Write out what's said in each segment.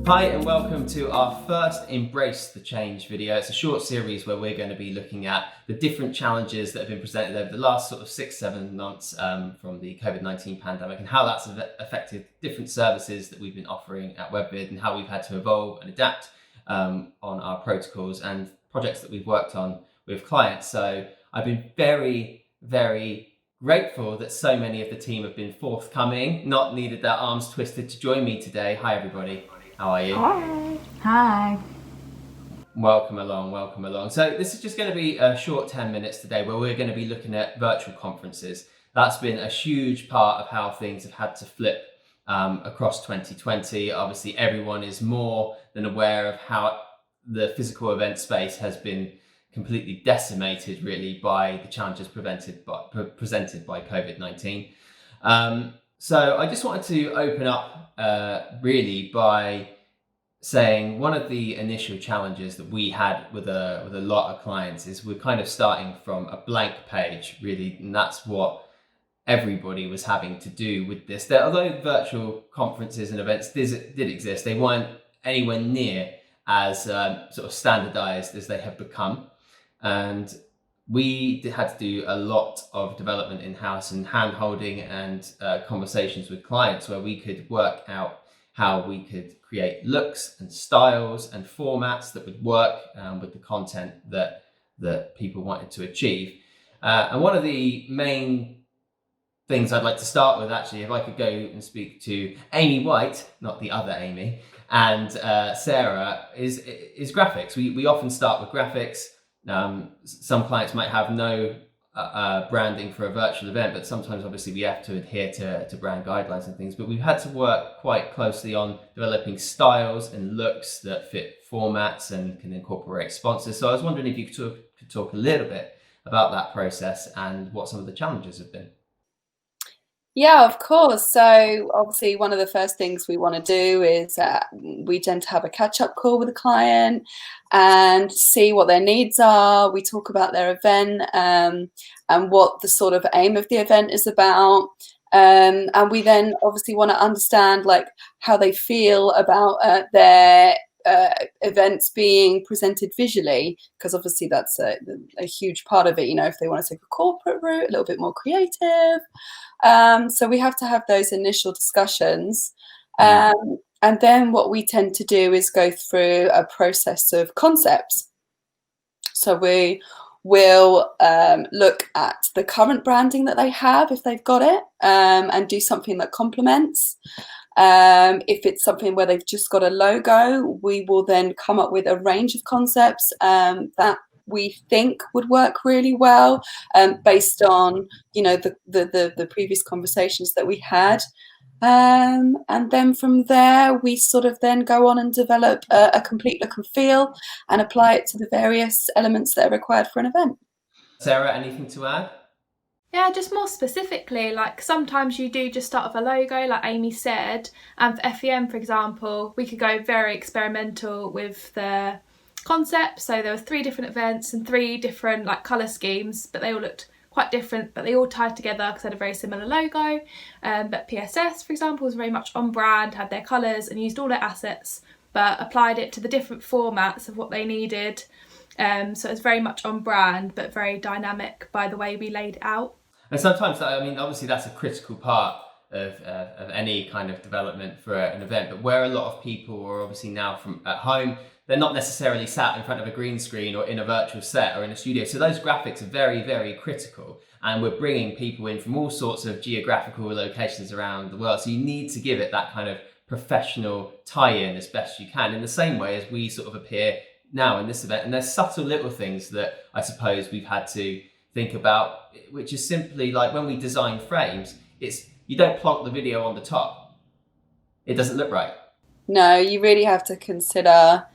Hi and welcome to our first Embrace the Change video. It's a short series where we're going to be looking at the different challenges that have been presented over the last sort of 6-7 months from the COVID-19 pandemic and how that's affected different services that we've been offering at WebVid and how we've had to evolve and adapt on our protocols and projects that we've worked on with clients. So I've been very, very grateful that so many of the team have been forthcoming, not needed their arms twisted to join me today. Hi everybody. How are you? Hi. Hi. Welcome along, welcome along. So this is just going to be a short 10 minutes today where we're going to be looking at virtual conferences. That's been a huge part of how things have had to flip across 2020. Obviously, everyone is more than aware of how the physical event space has been completely decimated really by the challenges presented by COVID-19. So I just wanted to open up really by saying one of the initial challenges that we had with a lot of clients is we're kind of starting from a blank page really, and that's what everybody was having to do with this. Although virtual conferences and events did exist, they weren't anywhere near as sort of standardized as they have become, and we had to do a lot of development in-house and hand-holding and conversations with clients where we could work out how we could create looks and styles and formats that would work with the content that people wanted to achieve. And one of the main things I'd like to start with, actually, if I could go and speak to Amy White, not the other Amy, and Sarah, is graphics. We often start with graphics. Some clients might have no branding for a virtual event, but sometimes obviously we have to adhere to brand guidelines and things. But we've had to work quite closely on developing styles and looks that fit formats and can incorporate sponsors. So I was wondering if you could talk a little bit about that process and what some of the challenges have been. Yeah, of course. So obviously one of the first things we want to do is we tend to have a catch-up call with the client and see what their needs are. We talk about their event and what the sort of aim of the event is about. And we then obviously want to understand like how they feel about their events being presented visually, because obviously that's a huge part of it. You know, if they want to take a corporate route, a little bit more creative. So we have to have those initial discussions. And then what we tend to do is go through a process of concepts. So we will look at the current branding that they have, if they've got it, and do something that complements. If it's something where they've just got a logo, we will then come up with a range of concepts that we think would work really well, based on, you know, the previous conversations that we had. And then from there, we sort of then go on and develop a complete look and feel and apply it to the various elements that are required for an event. Sarah, anything to add? Yeah, just more specifically, like sometimes you do just start with a logo, like Amy said, and for FEM, for example, we could go very experimental with the concept. So there were 3 different events and 3 different like colour schemes, but they all looked quite different, but they all tied together because they had a very similar logo. But PSS, for example, was very much on brand, had their colours and used all their assets, but applied it to the different formats of what they needed. So it's very much on brand, but very dynamic by the way we laid it out. And sometimes, I mean, obviously that's a critical part of any kind of development for an event, but where a lot of people are obviously now from at home, they're not necessarily sat in front of a green screen or in a virtual set or in a studio. So those graphics are very, very critical. And we're bringing people in from all sorts of geographical locations around the world. So you need to give it that kind of professional tie-in as best you can, in the same way as we sort of appear now in this event. And there's subtle little things that I suppose we've had to think about, which is simply like when we design frames, it's you don't plonk the video on the top. It doesn't look right. No, you really have to consider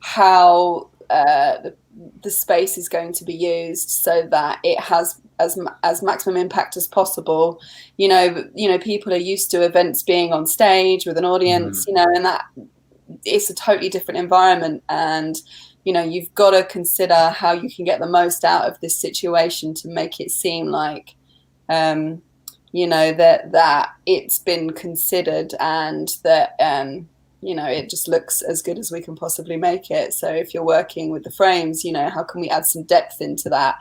how the space is going to be used so that it has as maximum impact as possible. You know, people are used to events being on stage with an audience, you know, and that it's a totally different environment. And you know, you've got to consider how you can get the most out of this situation to make it seem like, you know, that it's been considered and that it just looks as good as we can possibly make it. So if you're working with the frames, how can we add some depth into that?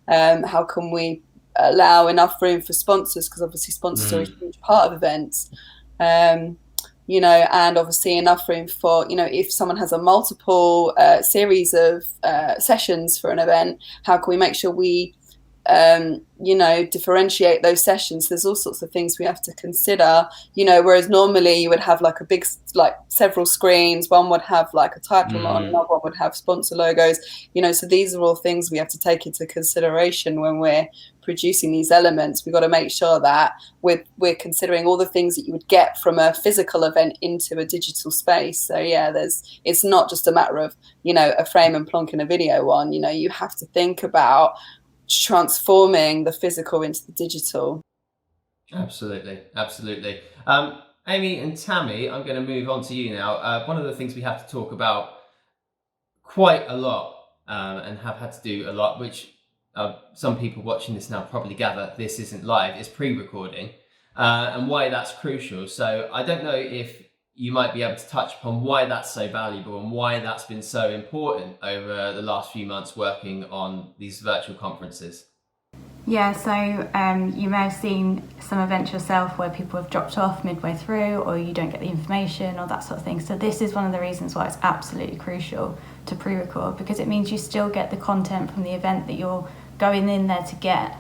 How can we allow enough room for sponsors? Because obviously sponsors are a huge part of events. And obviously enough room for, if someone has a multiple series of sessions for an event, how can we make sure we differentiate those sessions? There's all sorts of things we have to consider, whereas normally you would have like a big, like several screens, one would have like a title on, another one would have sponsor logos, so these are all things we have to take into consideration when we're producing these elements. We've got to make sure that we're considering all the things that you would get from a physical event into a digital space. So it's not just a matter of, a frame and plonking a video on, you have to think about transforming the physical into the digital. Absolutely. Aimee and Tammi, I'm going to move on to you now. One of the things we have to talk about quite a lot and have had to do a lot, which some people watching this now probably gather this isn't live, is pre-recording, and why that's crucial. So I don't know if you might be able to touch upon why that's so valuable and why that's been so important over the last few months working on these virtual conferences. Yeah, so you may have seen some events yourself where people have dropped off midway through, or you don't get the information or that sort of thing. So this is one of the reasons why it's absolutely crucial to pre-record, because it means you still get the content from the event that you're going in there to get,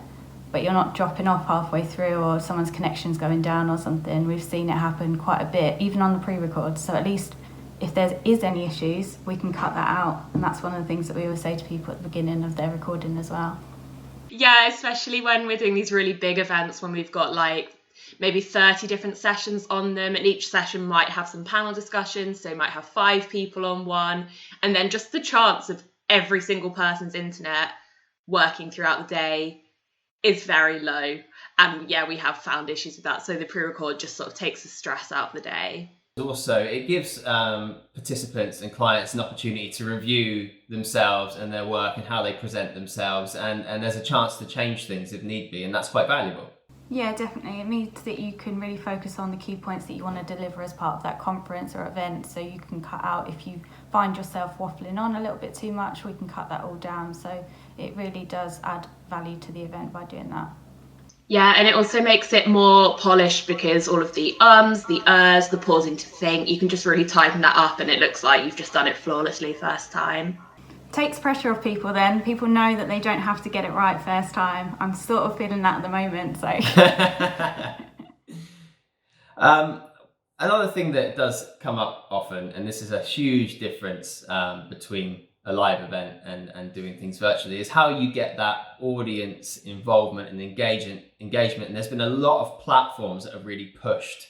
but you're not dropping off halfway through or someone's connection's going down or something. We've seen it happen quite a bit, even on the pre-record. So at least if there is any issues, we can cut that out. And that's one of the things that we always say to people at the beginning of their recording as well. Yeah, especially when we're doing these really big events, when we've got like maybe 30 different sessions on them, and each session might have some panel discussions, so might have 5 people on one, and then just the chance of every single person's internet working throughout the day is very low. And yeah, we have found issues with that, so the pre-record just sort of takes the stress out of the day. Also, it gives participants and clients an opportunity to review themselves and their work and how they present themselves, and there's a chance to change things if need be, and that's quite valuable. Yeah, definitely. It means that you can really focus on the key points that you want to deliver as part of that conference or event, so you can cut out, if you find yourself waffling on a little bit too much, we can cut that all down. So it really does add value to the event by doing that. Yeah, and it also makes it more polished, because all of the ums, the ers, the pausing to think, you can just really tighten that up and it looks like you've just done it flawlessly first time. Takes pressure off people then. People know that they don't have to get it right first time. I'm sort of feeling that at the moment, so. Another thing that does come up often, and this is a huge difference between a live event and doing things virtually, is how you get that audience involvement and engagement. And there's been a lot of platforms that have really pushed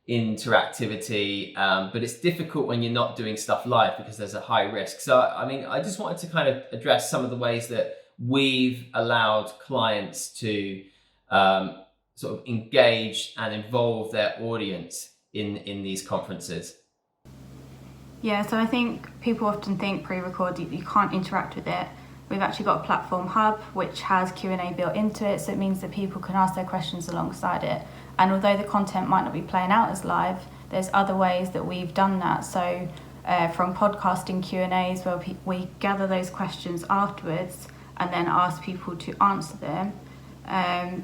interactivity, but it's difficult when you're not doing stuff live because there's a high risk. So I just wanted to kind of address some of the ways that we've allowed clients to sort of engage and involve their audience in these conferences. Yeah, so I think people often think pre-record, you can't interact with it. We've actually got a platform hub which has Q&A built into it, so it means that people can ask their questions alongside it. And although the content might not be playing out as live, there's other ways that we've done that. So from podcasting Q&As, where we gather those questions afterwards and then ask people to answer them,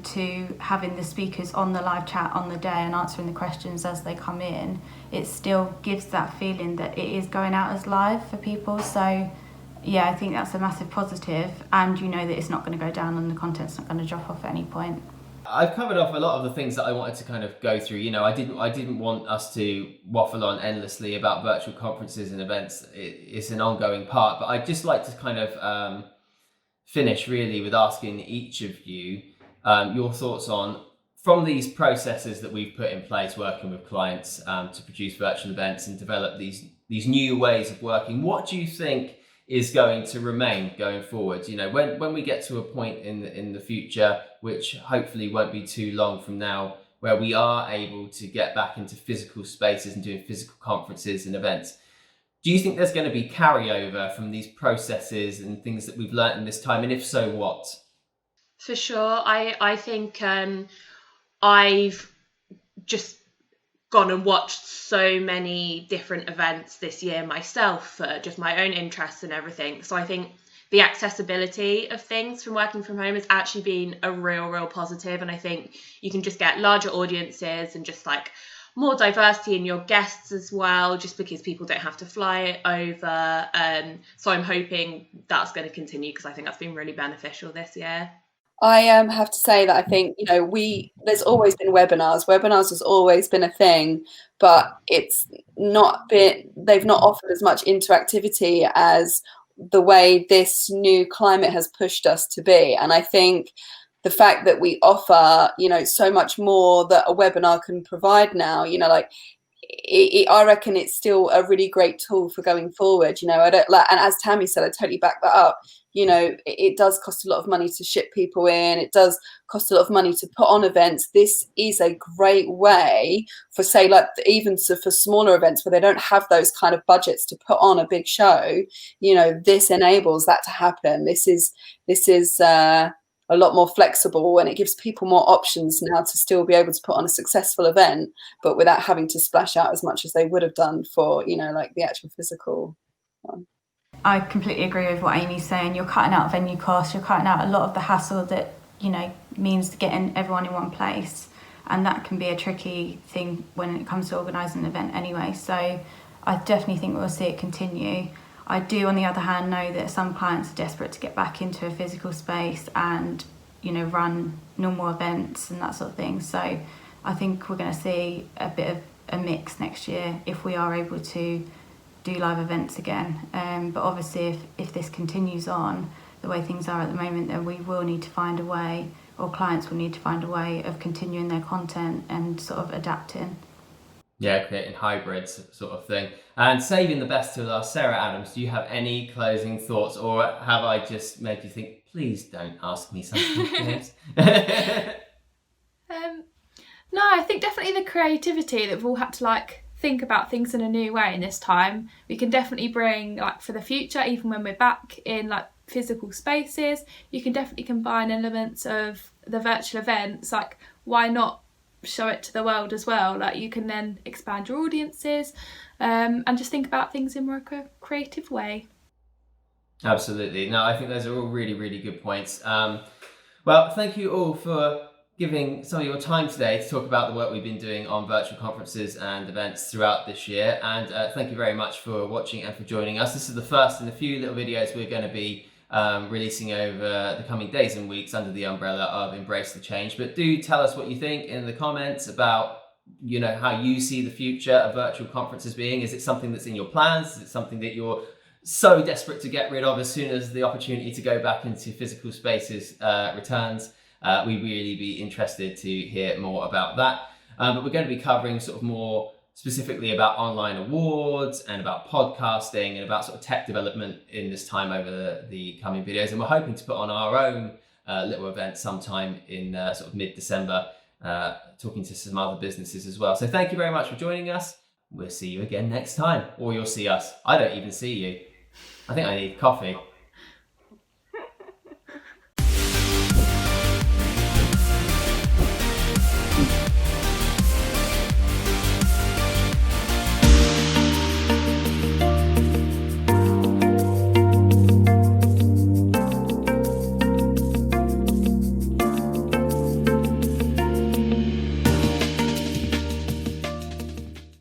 to having the speakers on the live chat on the day and answering the questions as they come in, it still gives that feeling that it is going out as live for people. So yeah, I think that's a massive positive, and you know that it's not going to go down and the content's not going to drop off at any point. I've covered off a lot of the things that I wanted to kind of go through. I didn't want us to waffle on endlessly about virtual conferences and events. It's an ongoing part, but I'd just like to kind of finish really with asking each of you your thoughts on, from these processes that we've put in place working with clients to produce virtual events and develop these new ways of working, what do you think is going to remain going forward? When we get to a point in the future, which hopefully won't be too long from now, where we are able to get back into physical spaces and doing physical conferences and events, do you think there's going to be carryover from these processes and things that we've learned in this time? And if so, what? For sure. I think I've just gone and watched so many different events this year myself for just my own interests and everything. So I think the accessibility of things from working from home has actually been a real positive, and I think you can just get larger audiences and just like more diversity in your guests as well, just because people don't have to fly over. So I'm hoping that's going to continue, because I think that's been really beneficial this year. I have to say that I think, you know, there's always been webinars. Webinars has always been a thing, but they've not offered as much interactivity as the way this new climate has pushed us to be. And I think the fact that we offer, you know, so much more that a webinar can provide now, you know, like I reckon it's still a really great tool for going forward. You know, and as Tammy said, I totally back that up. You know, it does cost a lot of money to ship people in. It does cost a lot of money to put on events. This is a great way for, say, like even for smaller events where they don't have those kind of budgets to put on a big show. You know, this enables that to happen. This is a lot more flexible, and it gives people more options now to still be able to put on a successful event, but without having to splash out as much as they would have done for, you know, like the actual physical one. I completely agree with what Amy's saying. You're cutting out venue costs, you're cutting out a lot of the hassle that, you know, means getting everyone in one place. And that can be a tricky thing when it comes to organising an event anyway. So I definitely think we'll see it continue. I do, on the other hand, know that some clients are desperate to get back into a physical space and, you know, run normal events and that sort of thing. So I think we're going to see a bit of a mix next year if we are able to do live events again. But obviously if this continues on the way things are at the moment, then we will need to find a way, or clients will need to find a way of continuing their content and sort of adapting. Yeah, creating hybrids sort of thing. And saving the best to last, Sarah Adams, do you have any closing thoughts, or have I just made you think, please don't ask me something, James? No, I think definitely the creativity that we've all had to like think about things in a new way in this time, we can definitely bring like for the future, even when we're back in like physical spaces, you can definitely combine elements of the virtual events. Like, why not show it to the world as well? Like, you can then expand your audiences and just think about things in more creative way. Absolutely. No, I think those are all really good points. Well, thank you all for giving some of your time today to talk about the work we've been doing on virtual conferences and events throughout this year. And thank you very much for watching and for joining us. This is the first in a few little videos we're going to be releasing over the coming days and weeks under the umbrella of Embrace the Change. But do tell us what you think in the comments about, you know, how you see the future of virtual conferences being. Is it something that's in your plans? Is it something that you're so desperate to get rid of as soon as the opportunity to go back into physical spaces returns? We'd really be interested to hear more about that. But we're going to be covering sort of more specifically about online awards and about podcasting and about sort of tech development in this time over the coming videos. And we're hoping to put on our own little event sometime in sort of mid-December, talking to some other businesses as well. So thank you very much for joining us. We'll see you again next time, or you'll see us. I don't even see you. I think I need coffee.